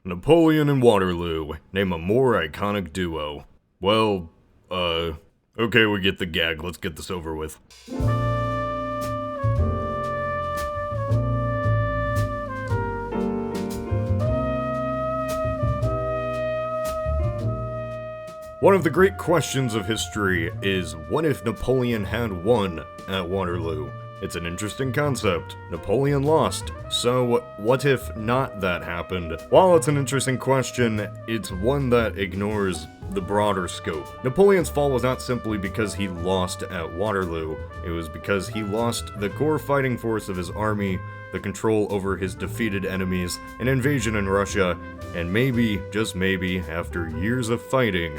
Napoleon and Waterloo. Name a more iconic duo. Well, okay, we get the gag. Let's get this over with. One of the great questions of history is, what if Napoleon had won at Waterloo? It's an interesting concept. Napoleon lost, so what if not that happened? While it's an interesting question, it's one that ignores the broader scope. Napoleon's fall was not simply because he lost at Waterloo, it was because he lost the core fighting force of his army, the control over his defeated enemies, an invasion in Russia, and maybe, just maybe, after years of fighting,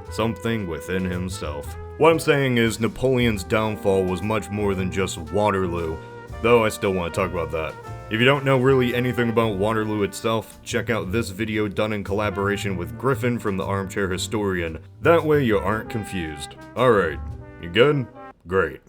something within himself. What I'm saying is Napoleon's downfall was much more than just Waterloo, though I still want to talk about that. If you don't know really anything about Waterloo itself, check out this video done in collaboration with Griffin from the Armchair Historian. That way you aren't confused. Alright, you good? Great.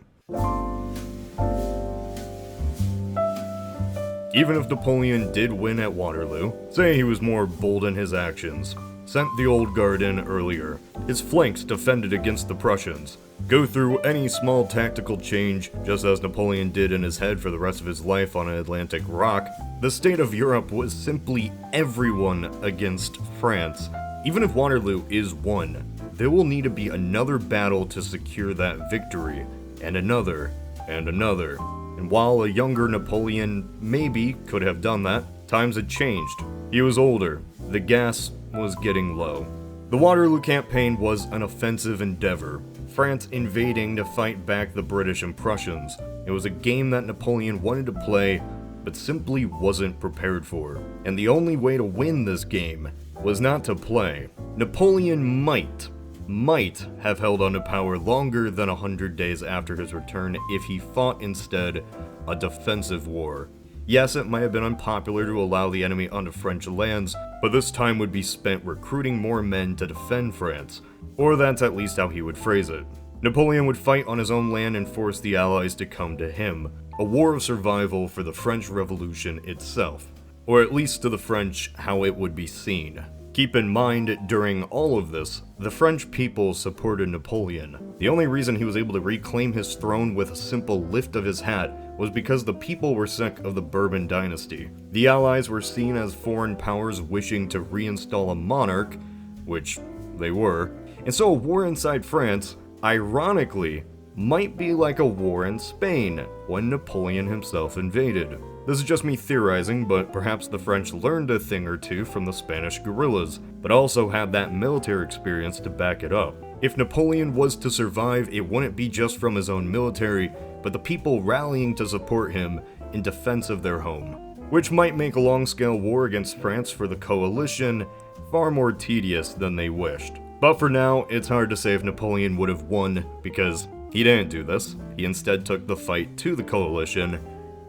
Even if Napoleon did win at Waterloo, say he was more bold in his actions, sent the old guard in earlier, his flanks defended against the Prussians, go through any small tactical change, just as Napoleon did in his head for the rest of his life on an Atlantic rock, the state of Europe was simply everyone against France. Even if Waterloo is won, there will need to be another battle to secure that victory, and another, and another. And while a younger Napoleon maybe could have done that, times had changed. He was older, the gas was getting low. The Waterloo campaign was an offensive endeavor, France invading to fight back the British and Prussians. It was a game that Napoleon wanted to play, but simply wasn't prepared for. And the only way to win this game was not to play. Napoleon might have held on to power longer than 100 days after his return if he fought instead a defensive war. Yes, it might have been unpopular to allow the enemy onto French lands, but this time would be spent recruiting more men to defend France, or that's at least how he would phrase it. Napoleon would fight on his own land and force the Allies to come to him, a war of survival for the French Revolution itself, or at least to the French how it would be seen. Keep in mind, during all of this, the French people supported Napoleon. The only reason he was able to reclaim his throne with a simple lift of his hat was because the people were sick of the Bourbon dynasty. The Allies were seen as foreign powers wishing to reinstall a monarch, which they were, and so a war inside France, ironically, might be like a war in Spain when Napoleon himself invaded. This is just me theorizing, but perhaps the French learned a thing or two from the Spanish guerrillas, but also had that military experience to back it up. If Napoleon was to survive, it wouldn't be just from his own military, but the people rallying to support him in defense of their home, which might make a long-scale war against France for the coalition far more tedious than they wished. But for now, it's hard to say if Napoleon would have won, because he didn't do this. He instead took the fight to the coalition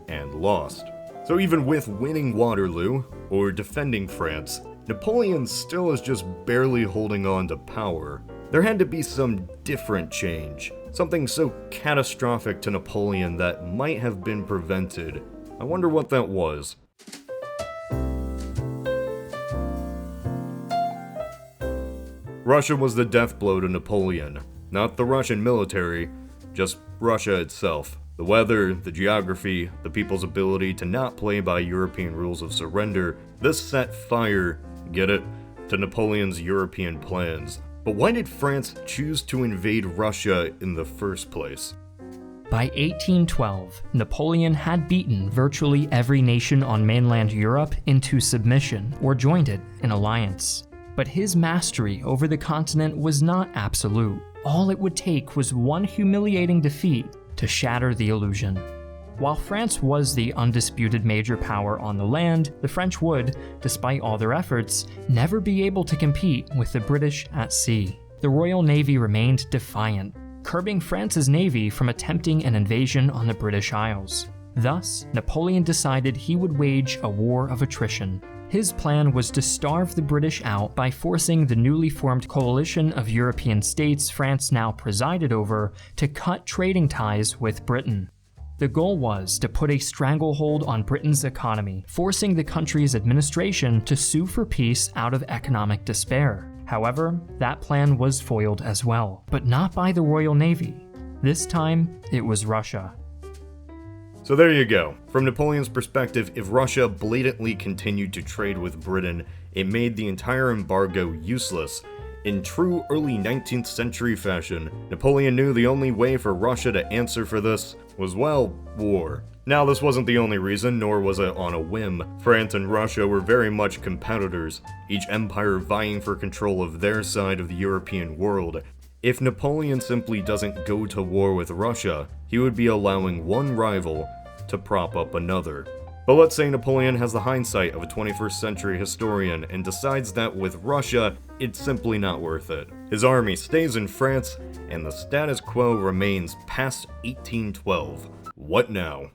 and lost. So even with winning Waterloo, or defending France, Napoleon still is just barely holding on to power. There had to be some different change, something so catastrophic to Napoleon that might have been prevented. I wonder what that was. Russia was the death blow to Napoleon. Not the Russian military, just Russia itself. The weather, the geography, the people's ability to not play by European rules of surrender, this set fire, get it, to Napoleon's European plans. But why did France choose to invade Russia in the first place? By 1812, Napoleon had beaten virtually every nation on mainland Europe into submission or joined it in alliance. But his mastery over the continent was not absolute. All it would take was one humiliating defeat to shatter the illusion. While France was the undisputed major power on the land, the French would, despite all their efforts, never be able to compete with the British at sea. The Royal Navy remained defiant, curbing France's navy from attempting an invasion on the British Isles. Thus, Napoleon decided he would wage a war of attrition. His plan was to starve the British out by forcing the newly formed coalition of European states France now presided over to cut trading ties with Britain. The goal was to put a stranglehold on Britain's economy, forcing the country's administration to sue for peace out of economic despair. However, that plan was foiled as well, but not by the Royal Navy. This time, it was Russia. So there you go. From Napoleon's perspective, if Russia blatantly continued to trade with Britain, it made the entire embargo useless. In true early 19th century fashion, Napoleon knew the only way for Russia to answer for this was, well, war. Now, this wasn't the only reason, nor was it on a whim. France and Russia were very much competitors, each empire vying for control of their side of the European world. If Napoleon simply doesn't go to war with Russia, he would be allowing one rival to prop up another. But let's say Napoleon has the hindsight of a 21st century historian and decides that with Russia, it's simply not worth it. His army stays in France, and the status quo remains past 1812. What now?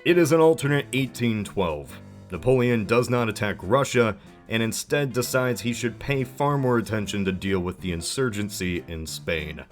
It is an alternate 1812. Napoleon does not attack Russia, and instead decides he should pay far more attention to deal with the insurgency in Spain.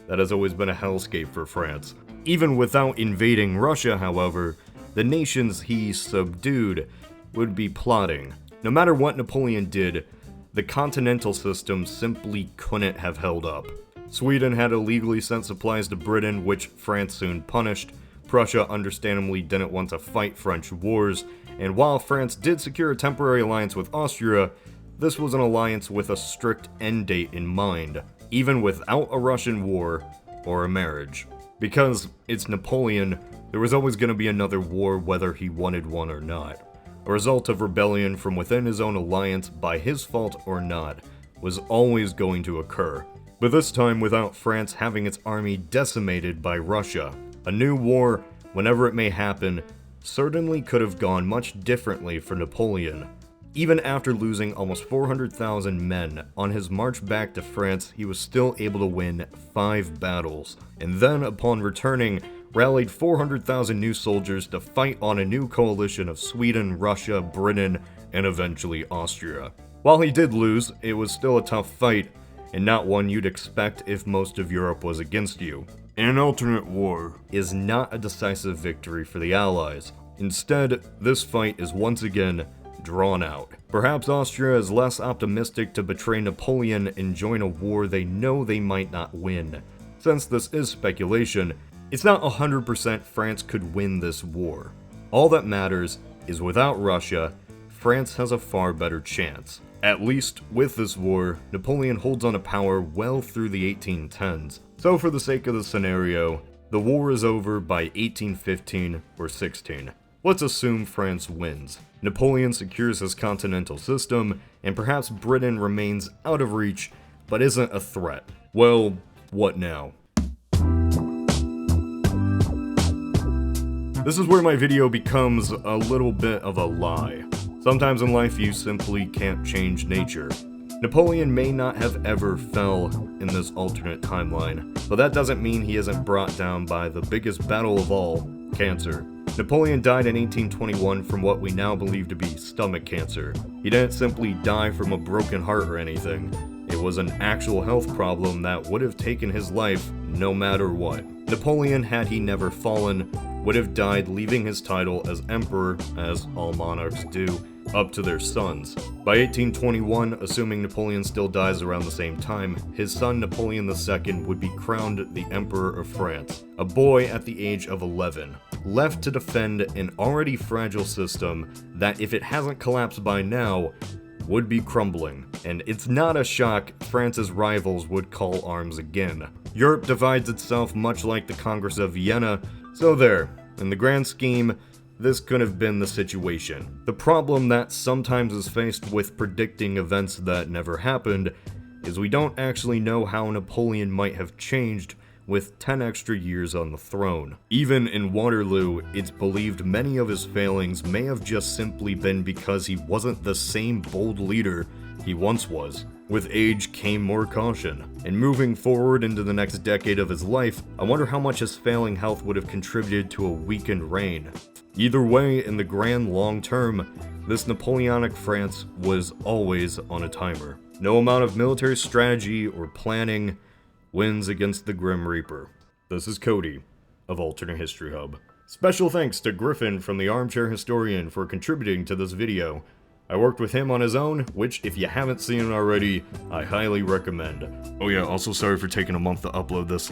That has always been a hellscape for France. Even without invading Russia, however, the nations he subdued would be plotting. No matter what Napoleon did, the continental system simply couldn't have held up. Sweden had illegally sent supplies to Britain, which France soon punished. Prussia understandably didn't want to fight French wars, and while France did secure a temporary alliance with Austria, this was an alliance with a strict end date in mind, even without a Russian war or a marriage. Because it's Napoleon, there was always going to be another war whether he wanted one or not. A result of rebellion from within his own alliance, by his fault or not, was always going to occur. But this time without France having its army decimated by Russia. A new war, whenever it may happen, certainly could have gone much differently for Napoleon. Even after losing almost 400,000 men on his march back to France, he was still able to win 5 battles, and then upon returning, rallied 400,000 new soldiers to fight on a new coalition of Sweden, Russia, Britain, and eventually Austria. While he did lose, it was still a tough fight, and not one you'd expect if most of Europe was against you. An alternate war is not a decisive victory for the Allies. Instead, this fight is once again drawn out. Perhaps Austria is less optimistic to betray Napoleon and join a war they know they might not win. Since this is speculation, it's not 100% France could win this war. All that matters is without Russia, France has a far better chance. At least, with this war, Napoleon holds on to power well through the 1810s. So for the sake of the scenario, the war is over by 1815 or 16. Let's assume France wins. Napoleon secures his continental system, and perhaps Britain remains out of reach, but isn't a threat. Well, what now? This is where my video becomes a little bit of a lie. Sometimes in life you simply can't change nature. Napoleon may not have ever fell in this alternate timeline, but that doesn't mean he isn't brought down by the biggest battle of all, cancer. Napoleon died in 1821 from what we now believe to be stomach cancer. He didn't simply die from a broken heart or anything. It was an actual health problem that would have taken his life no matter what. Napoleon, had he never fallen, would have died leaving his title as emperor, as all monarchs do, up to their sons. By 1821, assuming Napoleon still dies around the same time, his son Napoleon II would be crowned the Emperor of France, a boy at the age of 11, left to defend an already fragile system that, if it hasn't collapsed by now, would be crumbling. And it's not a shock France's rivals would call arms again. Europe divides itself much like the Congress of Vienna, so there, in the grand scheme, this could have been the situation. The problem that sometimes is faced with predicting events that never happened is we don't actually know how Napoleon might have changed with 10 extra years on the throne. Even in Waterloo, it's believed many of his failings may have just simply been because he wasn't the same bold leader he once was. With age came more caution, and moving forward into the next decade of his life, I wonder how much his failing health would have contributed to a weakened reign. Either way, in the grand long term, this Napoleonic France was always on a timer. No amount of military strategy or planning wins against the Grim Reaper. This is Cody of Alternate History Hub. Special thanks to Griffin from the Armchair Historian for contributing to this video. I worked with him on his own, which, if you haven't seen it already, I highly recommend. Oh yeah, also sorry for taking a month to upload this.